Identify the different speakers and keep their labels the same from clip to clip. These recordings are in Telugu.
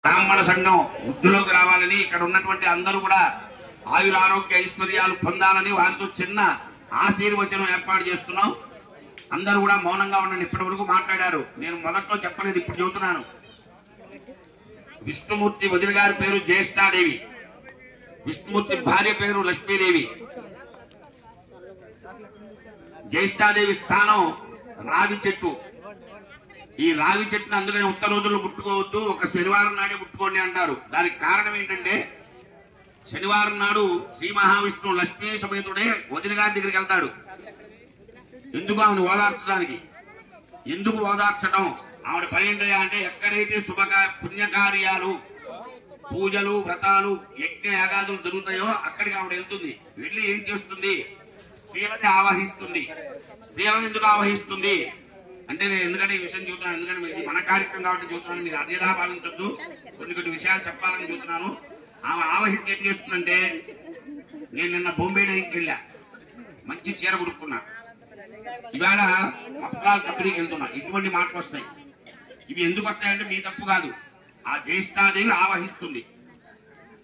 Speaker 1: బ్రాహ్మణ సంఘం వృద్ధిలోకి రావాలని ఇక్కడ ఉన్నటువంటి అందరూ కూడా ఆయురారోగ్య ఐశ్వర్యాలు పొందాలని వారితో చిన్న ఆశీర్వచనం ఏర్పాటు చేస్తున్నాం. అందరూ కూడా మౌనంగా ఉండండి. ఇప్పటి వరకు మాట్లాడారు, నేను మొదట్లో చెప్పలేదు, ఇప్పుడు చెబుతున్నాను. విష్ణుమూర్తి వదిన గారి పేరు జ్యేష్ఠాదేవి, విష్ణుమూర్తి భార్య పేరు లక్ష్మీదేవి. జ్యేష్ఠాదేవి స్థానం రావి చెట్టు. ఈ రావి చెట్టును అందుకని ఉత్త రోజుల్లో ముట్టుకోవద్దు, ఒక శనివారం నాడే ముట్టుకోండి అంటారు. దానికి కారణం ఏంటంటే శనివారం నాడు శ్రీ మహావిష్ణువు లక్ష్మీ సమేతుడే వదిన గారి దగ్గరికి వెళ్తాడు. ఎందుకు? ఆమెను ఓదార్చడానికి. ఎందుకు ఓదార్చడం? ఆవిడ పని ఏంటయ్యా అంటే ఎక్కడైతే పుణ్యకార్యాలు, పూజలు, వ్రతాలు, యజ్ఞ యాగాదులు జరుగుతాయో అక్కడికి ఆవిడ వెళ్తుంది. వెళ్ళి ఏం చేస్తుంది? స్త్రీలని ఆవాహిస్తుంది. స్త్రీలను ఎందుకు ఆవాహిస్తుంది అంటే, నేను ఎందుకంటే ఈ విషయం చూస్తున్నాను, ఎందుకంటే ఇది మన కార్యక్రమం కాబట్టి చూస్తున్నాను, మీరు అదేదా భావించొద్దు. కొన్ని విషయాలు చెప్పాలని చూస్తున్నాను. ఆమె ఆవహించి ఏం చేస్తుందంటే, నేను నిన్న బొంబే డైకి వెళ్ళా, మంచి చీర కొనుక్కున్నా, ఇవాళ వస్త్రాల కంపెనీకి వెళ్తున్నా. ఇటువంటి మాటలు వస్తాయి. ఇవి ఎందుకు వస్తాయంటే మీ తప్పు కాదు, ఆ జ్యేష్ఠాదేవి ఆవహిస్తుంది.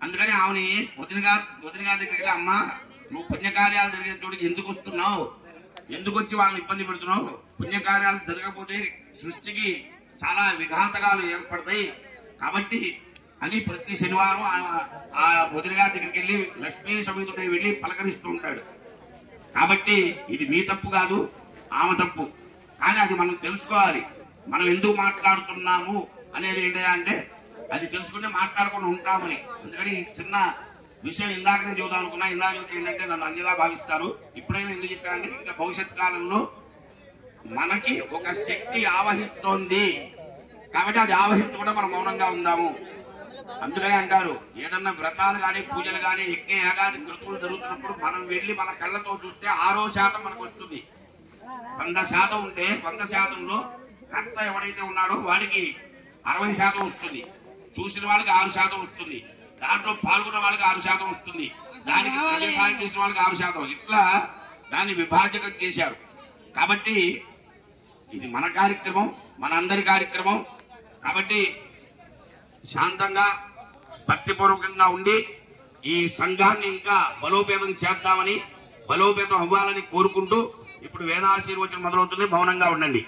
Speaker 1: అందుకని ఆమెని వదిన గారి దగ్గరికి, అమ్మ నువ్వు పుణ్యకార్యాలు జరిగే చోటికి ఎందుకు వస్తున్నావు, ఎందుకు వచ్చి వాళ్ళని ఇబ్బంది పెడుతున్నావు? పుణ్యకార్యాలు జరగకపోతే సృష్టికి చాలా విఘాతకాలు ఏర్పడతాయి కాబట్టి అని ప్రతి శనివారం ఆ వదిన గారి దగ్గరికి వెళ్ళి లక్ష్మీ సమేతుడై వెళ్ళి పలకరిస్తూ ఉంటాడు. కాబట్టి ఇది మీ తప్పు కాదు, ఆమె తప్పు. కానీ అది మనం తెలుసుకోవాలి. మనం ఎందుకు మాట్లాడుతున్నాము అనేది ఏంటంటే అంటే అది తెలుసుకుంటే మాట్లాడకుండా ఉంటామని. అందుకని చిన్న విషయం ఇందాకనే చూద్దాం అనుకున్నా. ఇందాక ఏంటంటే నన్ను అన్యదా భావిస్తారు. ఇప్పుడైనా ఎందుకు చెప్పానంటే ఇంకా భవిష్యత్ కాలంలో మనకి ఒక శక్తి ఆవహిస్తోంది కాబట్టి అది ఆవహించకుండా మనం మౌనంగా ఉందాము. అందుకనే అంటారు, ఏదన్నా వ్రతాలు కానీ పూజలు కానీ యజ్ఞ యాగాది కృతువులు జరుగుతున్నప్పుడు మనం వెళ్ళి మన కళ్ళతో చూస్తే 6% మనకు వస్తుంది. 100% ఉంటే 100%లో కర్త ఎవడైతే ఉన్నాడో వాడికి 60% వస్తుంది, చూసిన వాళ్ళకి 6% వస్తుంది, దాంట్లో పాల్గొన్న వాళ్ళకి 6% వస్తుంది, దానికి సహాయం చేసిన వాళ్ళకి 6%. ఇట్లా దాన్ని విభాజకం చేశారు. కాబట్టి ఇది మన కార్యక్రమం, మన అందరి కార్యక్రమం. కాబట్టి శాంతంగా భక్తిపూర్వకంగా ఉండి ఈ సంఘాన్ని ఇంకా బలోపేతం చేద్దామని, బలోపేతం అవ్వాలని కోరుకుంటూ ఇప్పుడు వేదాశీర్వచనం మొదలవుతుంది. మౌనంగా ఉండండి.